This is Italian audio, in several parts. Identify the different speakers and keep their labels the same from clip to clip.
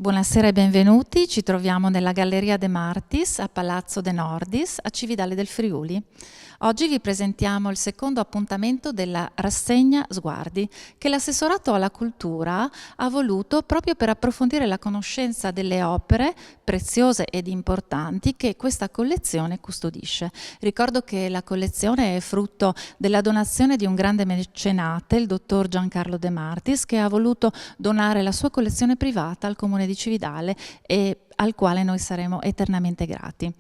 Speaker 1: Buonasera e benvenuti, ci troviamo nella Galleria De Martis a Palazzo De Nordis a Cividale del Friuli. Oggi vi presentiamo il secondo appuntamento della rassegna Sguardi che l'Assessorato alla Cultura ha voluto proprio per approfondire la conoscenza delle opere preziose ed importanti che questa collezione custodisce. Ricordo che la collezione è frutto della donazione di un grande mecenate, il dottor Giancarlo De Martis, che ha voluto donare la sua collezione privata al Comune di Cividale e al quale noi saremo eternamente grati.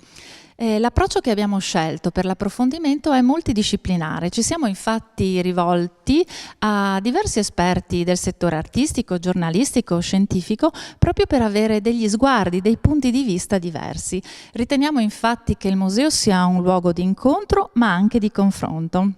Speaker 1: L'approccio che abbiamo scelto per l'approfondimento è multidisciplinare. Ci siamo infatti rivolti a diversi esperti del settore artistico, giornalistico, scientifico, proprio per avere degli sguardi, dei punti di vista diversi. Riteniamo infatti che il museo sia un luogo di incontro, ma anche di confronto.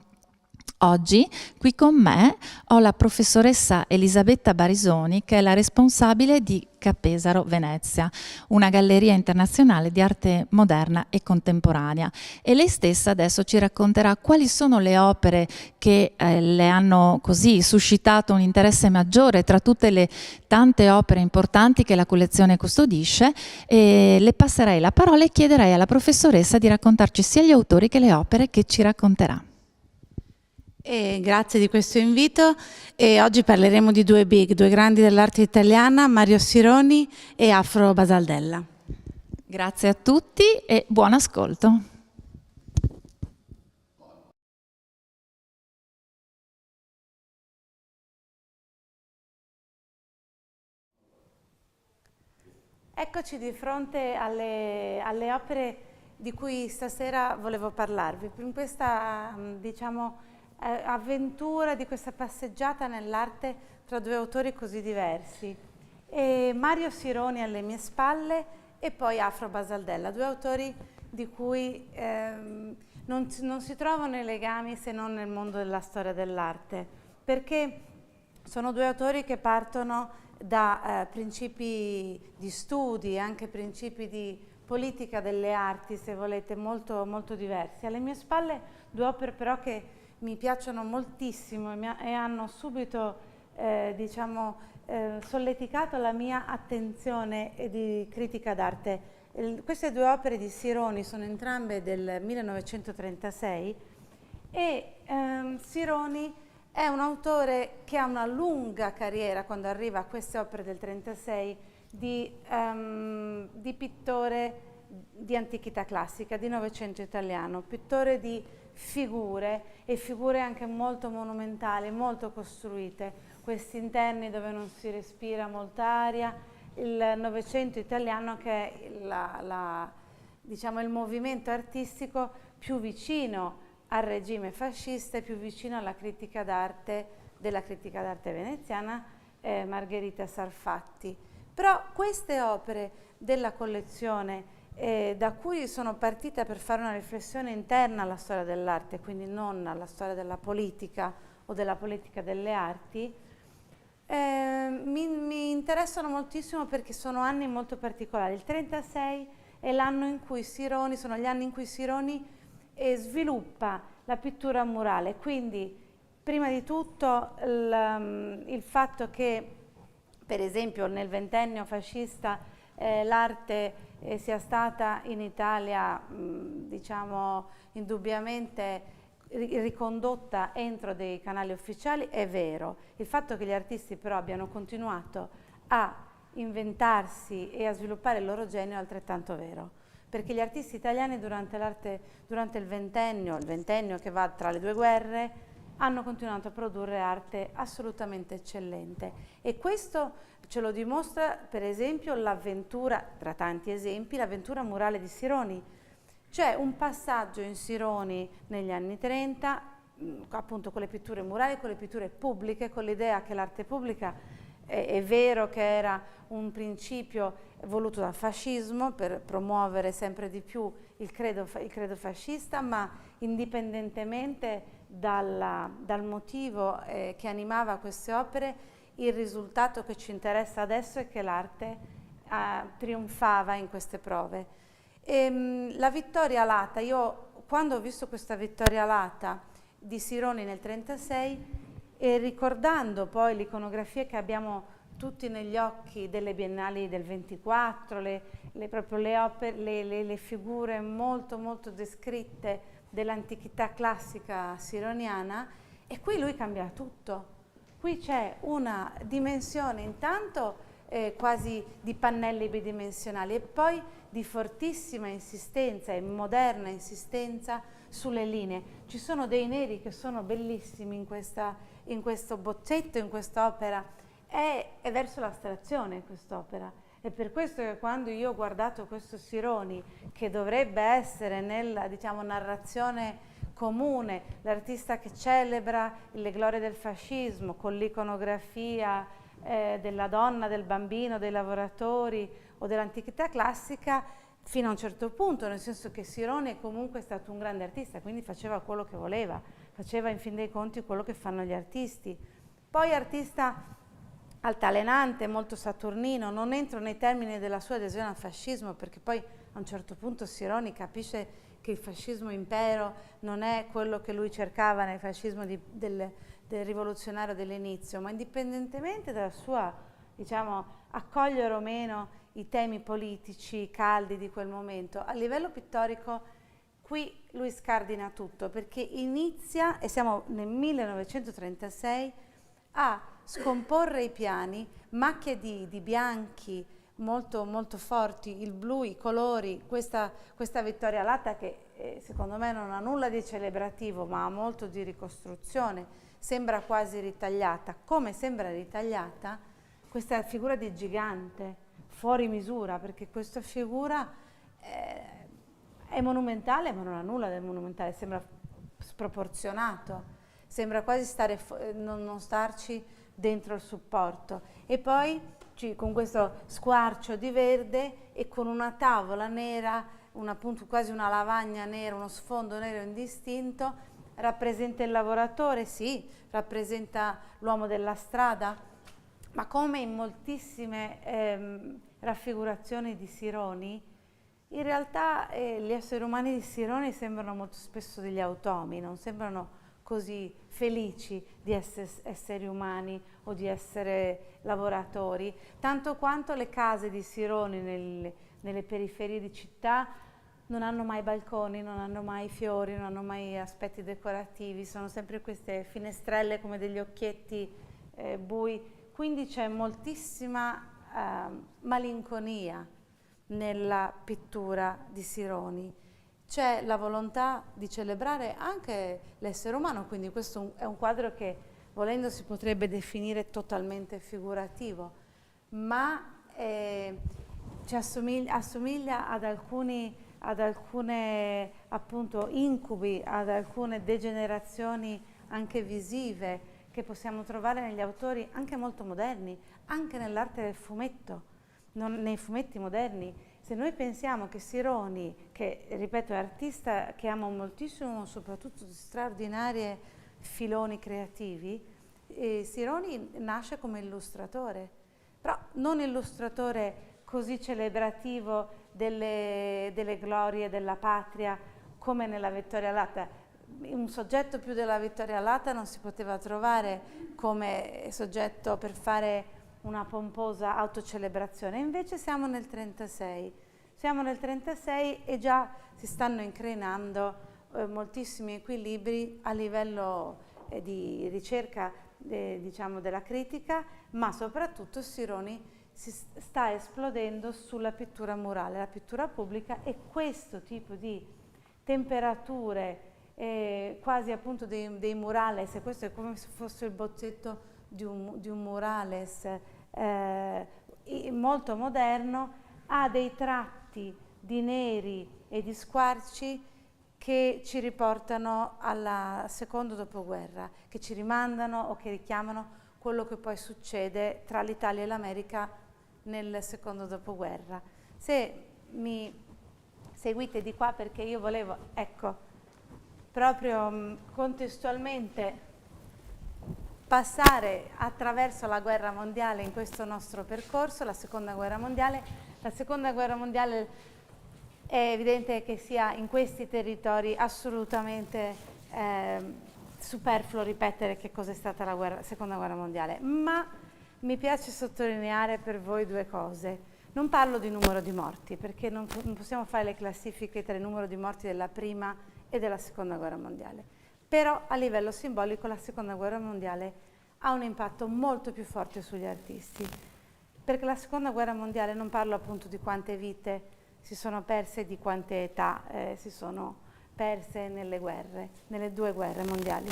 Speaker 1: Oggi qui con me ho la professoressa Elisabetta Barisoni, che è la responsabile di Ca' Pesaro Venezia, una galleria internazionale di arte moderna e contemporanea, e lei stessa adesso ci racconterà quali sono le opere che le hanno così suscitato un interesse maggiore tra tutte le tante opere importanti che la collezione custodisce, e le passerei la parola e chiederei alla professoressa di raccontarci sia gli autori che le opere che ci racconterà.
Speaker 2: Grazie di questo invito. Oggi parleremo di due grandi dell'arte italiana, Mario Sironi e Afro Basaldella.
Speaker 1: Grazie a tutti e buon ascolto.
Speaker 2: Eccoci di fronte alle opere di cui stasera volevo parlarvi. In questa, avventura, di questa passeggiata nell'arte tra due autori così diversi. Mario Sironi alle mie spalle e poi Afro Basaldella, due autori di cui non si trovano i legami se non nel mondo della storia dell'arte, perché sono due autori che partono da principi di studi, anche principi di politica delle arti, se volete, molto, molto diversi. Alle mie spalle due opere però che mi piacciono moltissimo e hanno subito solleticato la mia attenzione di critica d'arte. Queste due opere di Sironi sono entrambe del 1936 e Sironi è un autore che ha una lunga carriera, quando arriva a queste opere del 1936, di pittore di antichità classica, di Novecento italiano, pittore di figure e figure anche molto monumentali, molto costruite, questi interni dove non si respira molta aria, il Novecento italiano che è il movimento artistico più vicino al regime fascista e più vicino alla critica d'arte della critica d'arte veneziana, Margherita Sarfatti. Però queste opere della collezione da cui sono partita per fare una riflessione interna alla storia dell'arte, quindi non alla storia della politica o della politica delle arti, mi interessano moltissimo perché sono anni molto particolari. Il 1936 è l'anno in cui Sironi, sono gli anni in cui Sironi sviluppa la pittura murale, quindi prima di tutto il fatto che per esempio nel ventennio fascista l'arte sia stata in Italia indubbiamente ricondotta entro dei canali ufficiali è vero. Il fatto che gli artisti però abbiano continuato a inventarsi e a sviluppare il loro genio è altrettanto vero, perché gli artisti italiani durante il ventennio che va tra le due guerre, hanno continuato a produrre arte assolutamente eccellente, e questo ce lo dimostra per esempio l'avventura, tra tanti esempi, l'avventura murale di Sironi. C'è un passaggio in Sironi negli anni 30, appunto con le pitture murali, con le pitture pubbliche, con l'idea che l'arte pubblica è vero che era un principio voluto dal fascismo per promuovere sempre di più il credo fascista, ma indipendentemente dal motivo che animava queste opere, il risultato che ci interessa adesso è che l'arte trionfava in queste prove. La Vittoria Alata, io quando ho visto questa Vittoria Alata di Sironi nel 1936 e ricordando poi l'iconografia che abbiamo tutti negli occhi delle biennali del 24, proprio le figure molto molto descritte dell'antichità classica sironiana, e qui lui cambia tutto. Qui c'è una dimensione intanto quasi di pannelli bidimensionali e poi di fortissima insistenza e moderna insistenza sulle linee. Ci sono dei neri che sono bellissimi in questo bozzetto, in quest'opera, è verso l'astrazione quest'opera. È per questo che quando io ho guardato questo Sironi, che dovrebbe essere nella, diciamo, narrazione comune, l'artista che celebra le glorie del fascismo con l'iconografia della donna, del bambino, dei lavoratori o dell'antichità classica, fino a un certo punto, nel senso che Sironi è comunque stato un grande artista, quindi faceva quello che voleva, faceva in fin dei conti quello che fanno gli artisti. Poi artista altalenante, molto saturnino, non entro nei termini della sua adesione al fascismo, perché poi a un certo punto Sironi capisce che il fascismo impero non è quello che lui cercava nel fascismo del rivoluzionario dell'inizio, ma indipendentemente dalla sua, diciamo, accogliere o meno i temi politici caldi di quel momento, a livello pittorico qui lui scardina tutto, perché inizia, e siamo nel 1936, a scomporre i piani, macchie di bianchi molto, molto forti, il blu, i colori, questa Vittoria Latta che secondo me non ha nulla di celebrativo, ma ha molto di ricostruzione, sembra quasi ritagliata. Come sembra ritagliata questa figura di gigante, fuori misura, perché questa figura è monumentale, ma non ha nulla del monumentale, sembra sproporzionato, sembra quasi non starci dentro il supporto. E poi con questo squarcio di verde e con una tavola nera, appunto quasi una lavagna nera, uno sfondo nero indistinto, rappresenta il lavoratore, sì, rappresenta l'uomo della strada, ma come in moltissime raffigurazioni di Sironi, in realtà gli esseri umani di Sironi sembrano molto spesso degli automi, non sembrano così felici di essere esseri umani o di essere lavoratori, tanto quanto le case di Sironi nelle periferie di città non hanno mai balconi, non hanno mai fiori, non hanno mai aspetti decorativi, sono sempre queste finestrelle come degli occhietti bui, quindi c'è moltissima malinconia nella pittura di Sironi. C'è la volontà di celebrare anche l'essere umano, quindi questo è un quadro che volendo si potrebbe definire totalmente figurativo, ma ci assomiglia ad alcune appunto incubi, ad alcune degenerazioni anche visive che possiamo trovare negli autori anche molto moderni, anche nell'arte del fumetto, nei fumetti moderni. Se noi pensiamo che Sironi, che ripeto è artista che amo moltissimo, soprattutto di straordinarie filoni creativi, Sironi nasce come illustratore, però non illustratore così celebrativo delle glorie della patria come nella Vittoria Latta. Un soggetto più della Vittoria Latta non si poteva trovare come soggetto per fare una pomposa autocelebrazione. Invece siamo nel 36. Siamo nel 36 e già si stanno incrinando moltissimi equilibri a livello di ricerca diciamo della critica, ma soprattutto Sironi si sta esplodendo sulla pittura murale, la pittura pubblica, e questo tipo di temperature quasi appunto dei murales, e questo è come se fosse il bozzetto di un murales molto moderno, ha dei tratti di neri e di squarci che ci riportano al secondo dopoguerra, che ci rimandano o che richiamano quello che poi succede tra l'Italia e l'America nel secondo dopoguerra. Se mi seguite di qua, perché io volevo, ecco, proprio contestualmente passare attraverso la guerra mondiale in questo nostro percorso, la seconda guerra mondiale. La seconda guerra mondiale è evidente che sia in questi territori assolutamente superfluo ripetere che cos'è stata la seconda guerra mondiale, ma mi piace sottolineare per voi due cose. Non parlo di numero di morti, perché non possiamo fare le classifiche tra il numero di morti della prima e della seconda guerra mondiale. Però a livello simbolico la seconda guerra mondiale ha un impatto molto più forte sugli artisti, perché la seconda guerra mondiale, non parlo appunto di quante vite si sono perse, di quante età si sono perse nelle guerre, nelle due guerre mondiali,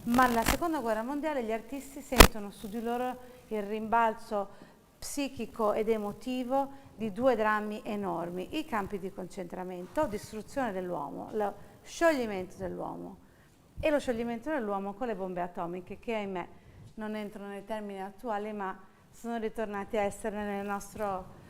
Speaker 2: ma nella seconda guerra mondiale gli artisti sentono su di loro il rimbalzo psichico ed emotivo di due drammi enormi: i campi di concentramento, distruzione dell'uomo, lo scioglimento dell'uomo, e lo scioglimento dell'uomo con le bombe atomiche, che ahimè non entrano nei termini attuali, ma sono ritornati a essere nel nostro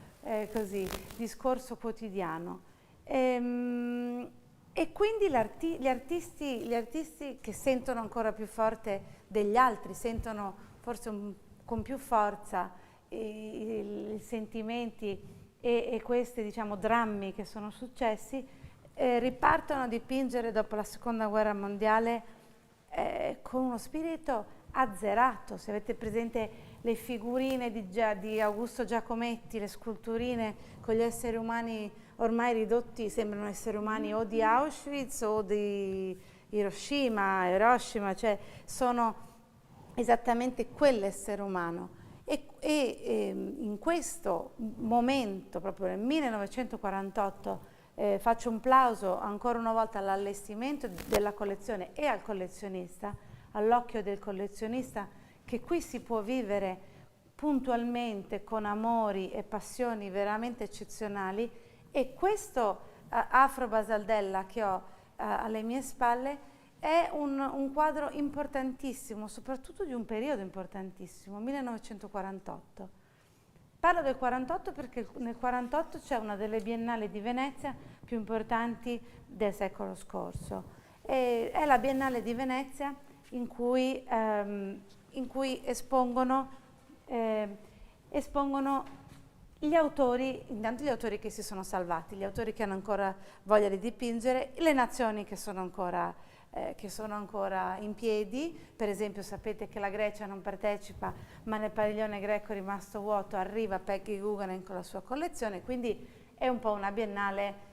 Speaker 2: discorso quotidiano. E quindi gli artisti che sentono ancora più forte degli altri, sentono forse con più forza i sentimenti e questi, diciamo, drammi che sono successi, ripartono a dipingere dopo la seconda guerra mondiale con uno spirito azzerato. Se avete presente le figurine di Augusto Giacometti, le sculturine con gli esseri umani ormai ridotti, sembrano esseri umani o di Auschwitz o di Hiroshima, cioè sono esattamente quell'essere umano. E in questo momento, proprio nel 1948, faccio un plauso ancora una volta all'allestimento della collezione e al collezionista, all'occhio del collezionista, che qui si può vivere puntualmente con amori e passioni veramente eccezionali. E questo Afro Basaldella che ho alle mie spalle è un quadro importantissimo, soprattutto di un periodo importantissimo, 1948. Parlo del 48 perché nel 48 c'è una delle biennali di Venezia più importanti del secolo scorso. È la Biennale di Venezia in cui espongono gli autori, intanto gli autori che si sono salvati, gli autori che hanno ancora voglia di dipingere, le nazioni che sono ancora in piedi. Per esempio, sapete che la Grecia non partecipa, ma nel padiglione greco rimasto vuoto arriva Peggy Guggenheim con la sua collezione, quindi è un po' una biennale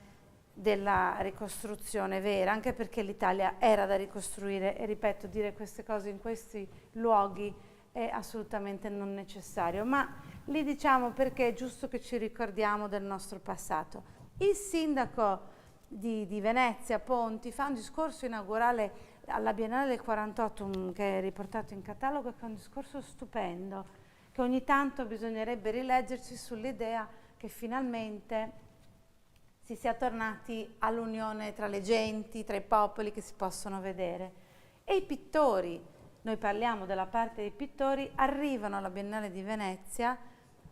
Speaker 2: della ricostruzione vera, anche perché l'Italia era da ricostruire, e ripeto, dire queste cose in questi luoghi è assolutamente non necessario, ma li diciamo perché è giusto che ci ricordiamo del nostro passato. Il sindaco di Venezia, Ponti, fa un discorso inaugurale alla Biennale del 48 che è riportato in catalogo, che è un discorso stupendo, che ogni tanto bisognerebbe rileggerci, sull'idea che finalmente si sia tornati all'unione tra le genti, tra i popoli che si possono vedere. E i pittori, noi parliamo della parte dei pittori, arrivano alla Biennale di Venezia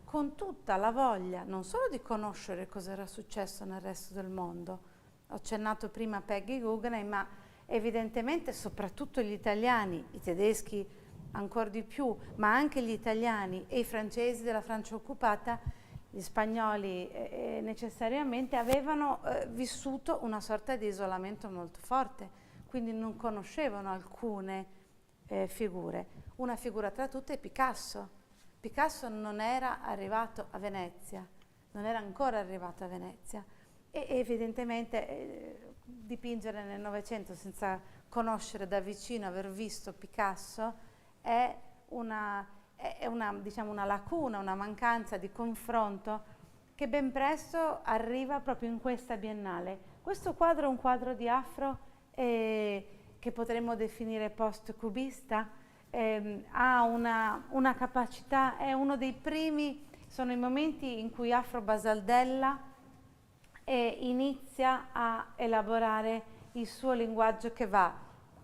Speaker 2: con tutta la voglia non solo di conoscere cosa era successo nel resto del mondo. Ho accennato prima a Peggy Guggenheim, ma evidentemente soprattutto gli italiani, i tedeschi ancora di più, ma anche gli italiani e i francesi della Francia occupata, gli spagnoli necessariamente avevano vissuto una sorta di isolamento molto forte, quindi non conoscevano alcune figure. Una figura tra tutte è Picasso. Picasso non era arrivato a Venezia, non era ancora arrivato a Venezia. E evidentemente dipingere nel Novecento senza conoscere da vicino, aver visto Picasso, è una lacuna, una mancanza di confronto che ben presto arriva proprio in questa biennale. Questo quadro è un quadro di Afro che potremmo definire post-cubista, ha una capacità, è uno dei primi, sono i momenti in cui Afro Basaldella inizia a elaborare il suo linguaggio che va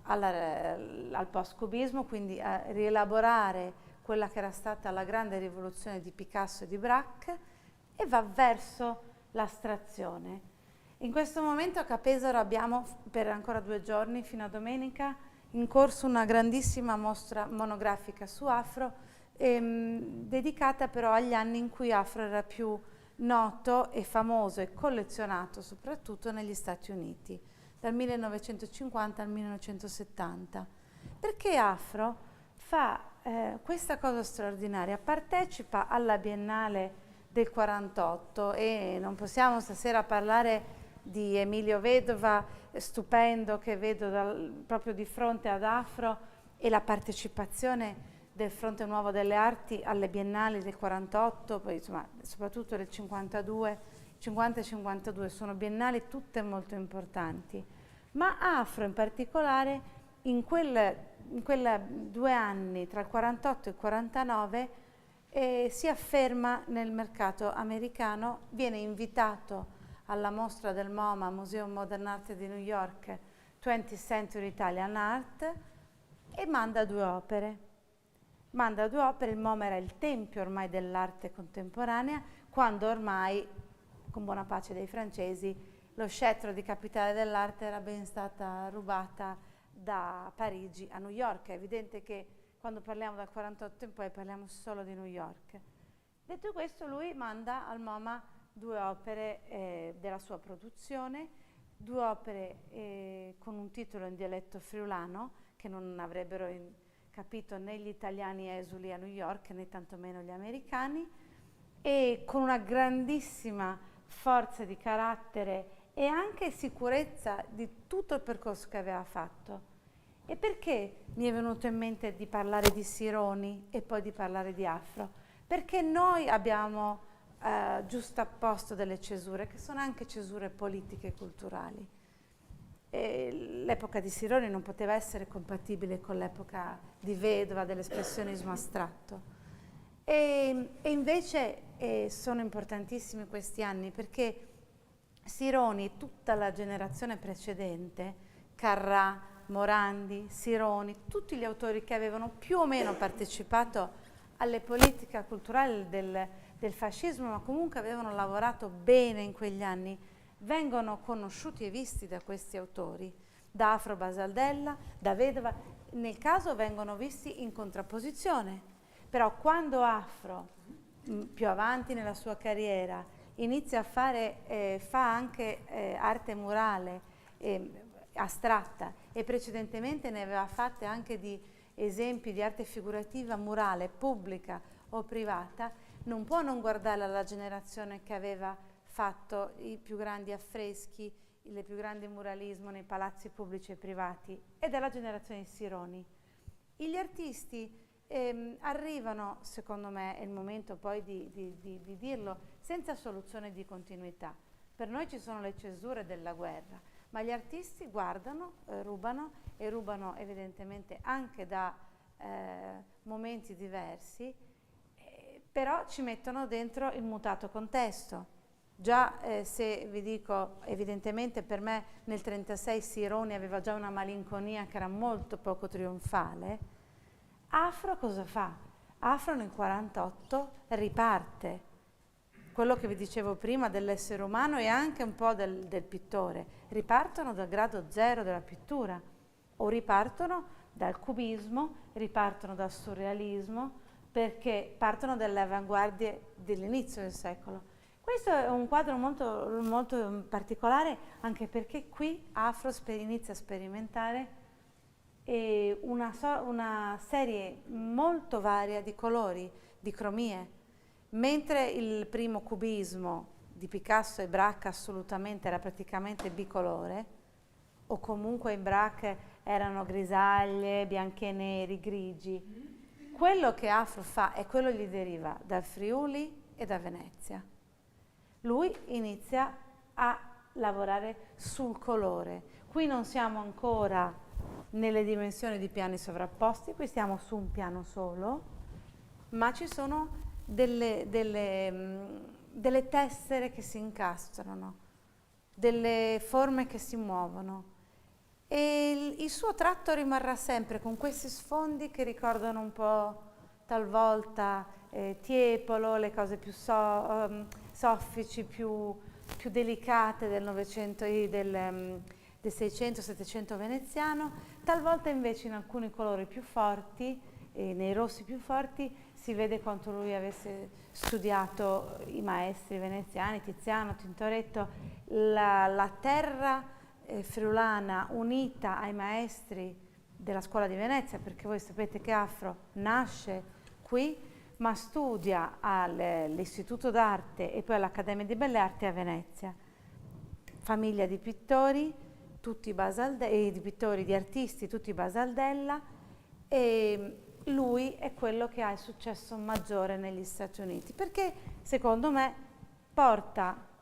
Speaker 2: al post-cubismo, quindi a rielaborare quella che era stata la grande rivoluzione di Picasso e di Braque, e va verso l'astrazione. In questo momento a Capesaro abbiamo per ancora 2 giorni, fino a domenica, in corso una grandissima mostra monografica su Afro, dedicata però agli anni in cui Afro era più noto e famoso e collezionato soprattutto negli Stati Uniti, dal 1950 al 1970, perché Afro fa questa cosa straordinaria, partecipa alla Biennale del 48 e non possiamo stasera parlare di Emilio Vedova, stupendo, che vedo proprio di fronte ad Afro, e la partecipazione del Fronte Nuovo delle Arti alle Biennali del 48, poi insomma soprattutto del 52, 50 e 52 sono biennali tutte molto importanti, ma Afro in particolare in quei 2 anni tra il 48 e il 49 si afferma nel mercato americano, viene invitato alla mostra del MoMA, Museum Modern Art di New York, 20th Century Italian Art, e manda 2 opere. Il MoMA era il tempio ormai dell'arte contemporanea, quando ormai, con buona pace dei francesi, lo scettro di capitale dell'arte era ben stata rubata da Parigi a New York. È evidente che quando parliamo dal 48 in poi parliamo solo di New York. Detto questo, lui manda al MoMA 2 opere della sua produzione, 2 opere con un titolo in dialetto friulano che non avrebbero capito né gli italiani esuli a New York né tantomeno gli americani, e con una grandissima forza di carattere e anche sicurezza di tutto il percorso che aveva fatto. E perché mi è venuto in mente di parlare di Sironi e poi di parlare di Afro? Perché noi abbiamo giustapposto delle cesure che sono anche cesure politiche e culturali. L'epoca di Sironi non poteva essere compatibile con l'epoca di Vedova, dell'espressionismo astratto. E invece sono importantissimi questi anni, perché Sironi e tutta la generazione precedente, Carrà, Morandi, Sironi, tutti gli autori che avevano più o meno partecipato alle politiche culturali del fascismo, ma comunque avevano lavorato bene in quegli anni, vengono conosciuti e visti da questi autori, da Afro Basaldella, da Vedova. Nel caso vengono visti in contrapposizione, però quando Afro, più avanti nella sua carriera, inizia a fa anche arte murale, astratta, e precedentemente ne aveva fatte anche di esempi di arte figurativa murale, pubblica o privata, non può non guardare alla generazione che aveva fatto i più grandi affreschi, il più grande muralismo nei palazzi pubblici e privati, ed è la generazione di Sironi. Gli artisti arrivano, secondo me, è il momento poi di dirlo, senza soluzione di continuità. Per noi ci sono le cesure della guerra, ma gli artisti guardano, rubano, e rubano evidentemente anche da momenti diversi, però ci mettono dentro il mutato contesto. Già se vi dico, evidentemente per me nel 1936 Sironi aveva già una malinconia che era molto poco trionfale. Afro cosa fa? Afro nel 1948 riparte. Quello che vi dicevo prima dell'essere umano e anche un po' del pittore. Ripartono dal grado zero della pittura, o ripartono dal cubismo, ripartono dal surrealismo, perché partono dalle avanguardie dell'inizio del secolo. Questo è un quadro molto, molto particolare, anche perché qui Afro inizia a sperimentare una serie molto varia di colori, di cromie. Mentre il primo cubismo di Picasso e Braque assolutamente era praticamente bicolore, o comunque in Braque erano grisaglie, bianchi e neri, grigi, quello che Afro fa e quello gli deriva dal Friuli e da Venezia. Lui inizia a lavorare sul colore. Qui non siamo ancora nelle dimensioni di piani sovrapposti, qui stiamo su un piano solo, ma ci sono delle tessere che si incastrano, delle forme che si muovono, e il suo tratto rimarrà sempre con questi sfondi che ricordano un po' talvolta Tiepolo, le cose più soffici, più delicate del Novecento, del 600-700 veneziano, talvolta invece in alcuni colori più forti, nei rossi più forti, si vede quanto lui avesse studiato i maestri veneziani, Tiziano, Tintoretto, la terra friulana unita ai maestri della scuola di Venezia, perché voi sapete che Afro nasce qui, ma studia all'Istituto d'Arte e poi all'Accademia di Belle Arti a Venezia. Famiglia di pittori, tutti di pittori, di artisti, tutti Basaldella, e lui è quello che ha il successo maggiore negli Stati Uniti, perché secondo me porta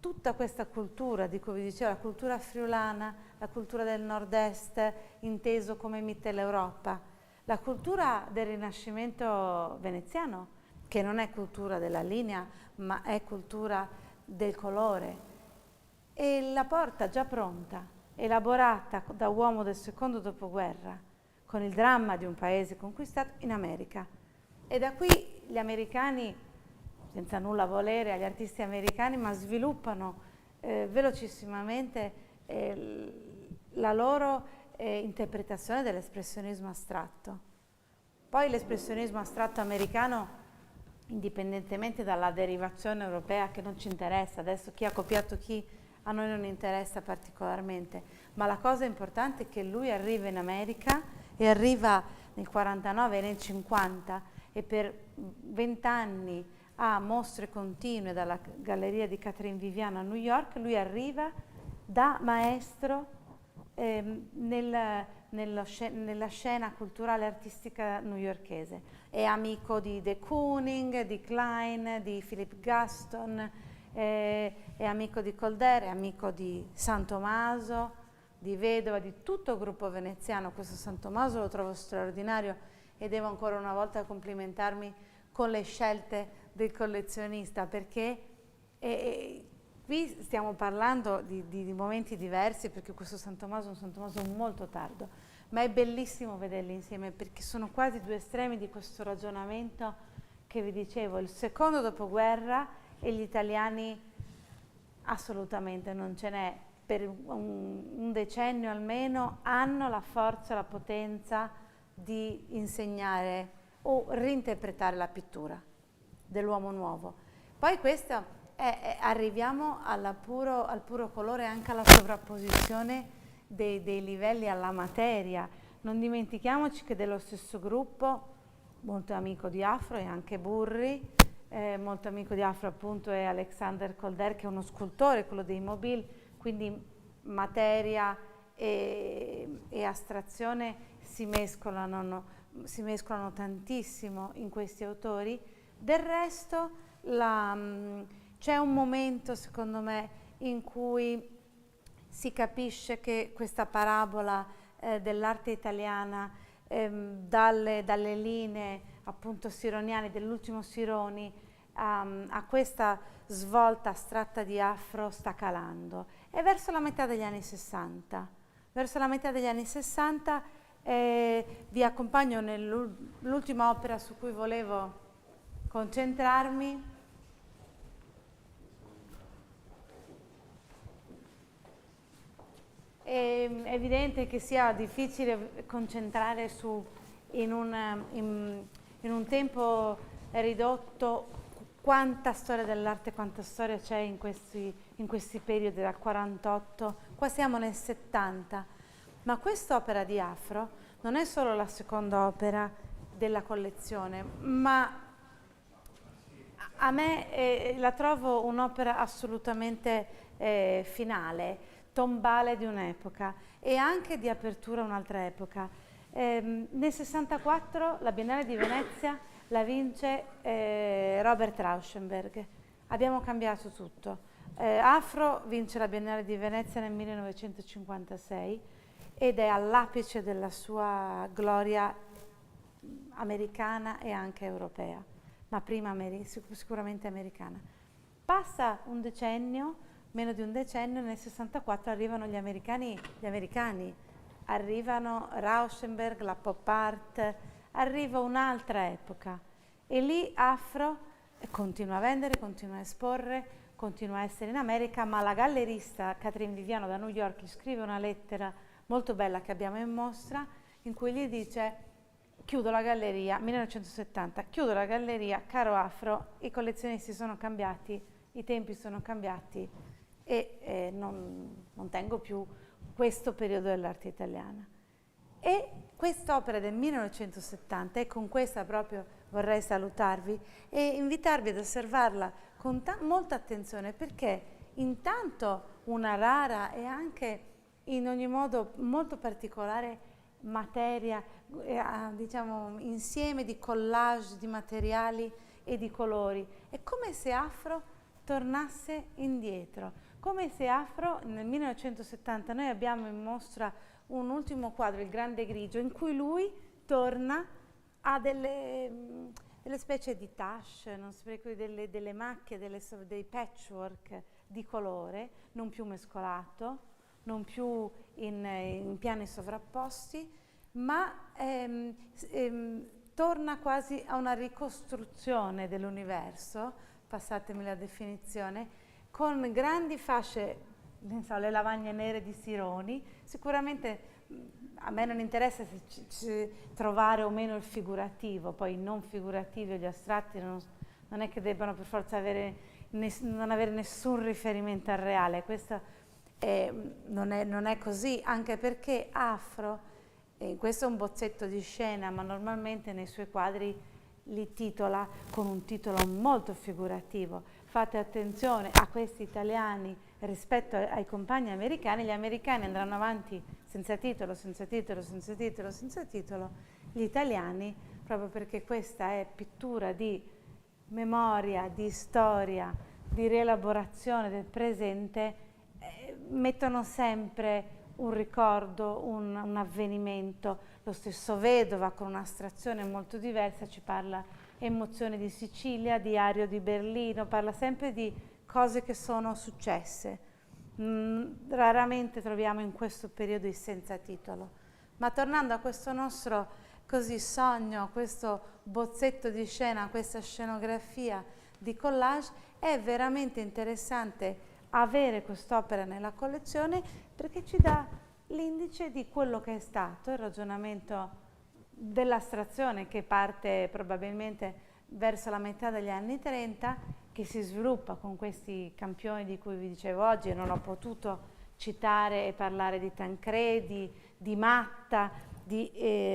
Speaker 2: tutta questa cultura di cui vi dicevo, la cultura friulana, la cultura del nord-est inteso come Mitteleuropa, la cultura del Rinascimento veneziano, che non è cultura della linea, ma è cultura del colore, e la porta già pronta, elaborata da uomo del secondo dopoguerra, con il dramma di un paese conquistato in America. E da qui gli americani, senza nulla volere agli artisti americani, ma sviluppano velocissimamente la loro interpretazione dell'espressionismo astratto. Poi l'espressionismo astratto americano, indipendentemente dalla derivazione europea che non ci interessa, adesso chi ha copiato chi a noi non interessa particolarmente, ma la cosa importante è che lui arriva in America e arriva nel 49 e nel 50 e per 20 anni a mostre continue dalla galleria di Catherine Viviano a New York. Lui arriva da maestro nella scena culturale e artistica newyorkese. È amico di de Kooning, di Klein, di Philip Gaston, è amico di Colder, è amico di San Tommaso, di Vedova, di tutto il gruppo veneziano. Questo San Tommaso lo trovo straordinario e devo ancora una volta complimentarmi con le scelte del collezionista, perché qui stiamo parlando di momenti diversi, perché questo San Tommaso è un San Tommaso molto tardo, ma è bellissimo vederli insieme, perché sono quasi due estremi di questo ragionamento che vi dicevo, il secondo dopoguerra e gli italiani assolutamente non ce n'è, per un decennio almeno hanno la forza, la potenza di insegnare o reinterpretare la pittura dell'uomo nuovo. Poi questo arriviamo al puro colore, anche alla sovrapposizione dei livelli alla materia. Non dimentichiamoci che dello stesso gruppo, molto amico di Afro è anche Burri, molto amico di Afro appunto è Alexander Colder, che è uno scultore, quello dei Mobile, quindi materia e astrazione si mescolano tantissimo in questi autori. Del resto c'è un momento, secondo me, in cui si capisce che questa parabola dell'arte italiana, dalle linee appunto sironiane, dell'ultimo Sironi, a questa svolta astratta di Afro sta calando. E verso la metà degli anni 60. Verso la metà degli anni 60 vi accompagno nell'ultima opera su cui volevo concentrarmi. È evidente che sia difficile concentrare in un tempo ridotto quanta storia dell'arte, quanta storia c'è in questi periodi dal 48, qua siamo nel 70, ma quest'opera di Afro non è solo la seconda opera della collezione, ma a me la trovo un'opera assolutamente finale, tombale di un'epoca e anche di apertura a un'altra epoca. Nel 64 la Biennale di Venezia la vince Robert Rauschenberg. Abbiamo cambiato tutto. Afro vince la Biennale di Venezia nel 1956 ed è all'apice della sua gloria americana e anche europea, ma prima sicuramente americana. Passa un decennio, meno di un decennio, nel 64 arrivano gli americani, arrivano Rauschenberg, la pop art, arriva un'altra epoca e lì Afro continua a vendere, continua a esporre, continua a essere in America, ma la gallerista Catherine Viviano da New York gli scrive una lettera molto bella che abbiamo in mostra, in cui gli dice: chiudo la galleria, 1970, chiudo la galleria, caro Afro, i collezionisti sono cambiati, i tempi sono cambiati e non tengo più questo periodo dell'arte italiana. E quest'opera del 1970, e con questa proprio vorrei salutarvi e invitarvi ad osservarla con molta attenzione, perché intanto una rara e anche in ogni modo molto particolare materia, diciamo insieme di collage di materiali e di colori. È come se Afro tornasse indietro, come se Afro nel 1970, noi abbiamo in mostra un ultimo quadro, Il Grande Grigio, in cui lui torna a delle specie di tache, non so, delle macchie, dei patchwork di colore, non più mescolato, non più in piani sovrapposti, ma torna quasi a una ricostruzione dell'universo, passatemi la definizione, con grandi fasce, ne so, le lavagne nere di Sironi. Sicuramente a me non interessa se trovare o meno il figurativo, poi i non figurativi o gli astratti non è che debbano per forza non avere nessun riferimento al reale. Questo non è così, anche perché Afro, questo è un bozzetto di scena, ma normalmente nei suoi quadri li titola con un titolo molto figurativo. Fate attenzione a questi italiani rispetto ai compagni americani. Gli americani andranno avanti senza titolo, senza titolo, senza titolo, senza titolo. Gli italiani, proprio perché questa è pittura di memoria, di storia, di rielaborazione del presente, mettono sempre un ricordo, un avvenimento. Lo stesso Vedova, con un'astrazione molto diversa, ci parla Emozioni di Sicilia, Diario di Berlino, parla sempre di cose che sono successe. Raramente troviamo in questo periodo il senza titolo. Ma tornando a questo nostro così sogno, questo bozzetto di scena, questa scenografia di collage, è veramente interessante avere quest'opera nella collezione, perché ci dà l'indice di quello che è stato il ragionamento dell'astrazione, che parte probabilmente verso la metà degli anni 30, che si sviluppa con questi campioni di cui vi dicevo oggi, e non ho potuto citare e parlare di Tancredi, di Matta, di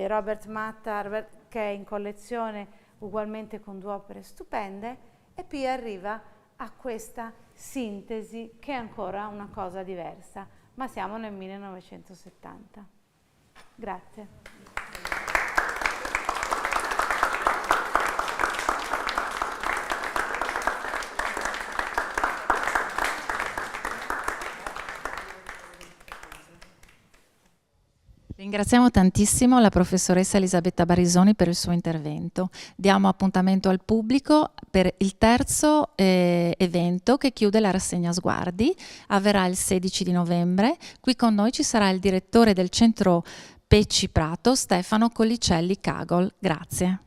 Speaker 2: Robert Matta, che è in collezione ugualmente con 2 opere stupende, e poi arriva a questa sintesi che è ancora una cosa diversa, ma siamo nel 1970. Grazie.
Speaker 1: Ringraziamo tantissimo la professoressa Elisabetta Barisoni per il suo intervento. Diamo appuntamento al pubblico per il terzo evento che chiude la rassegna Sguardi. Avverrà il 16 di novembre. Qui con noi ci sarà il direttore del centro Pecci Prato, Stefano Collicelli Cagol. Grazie.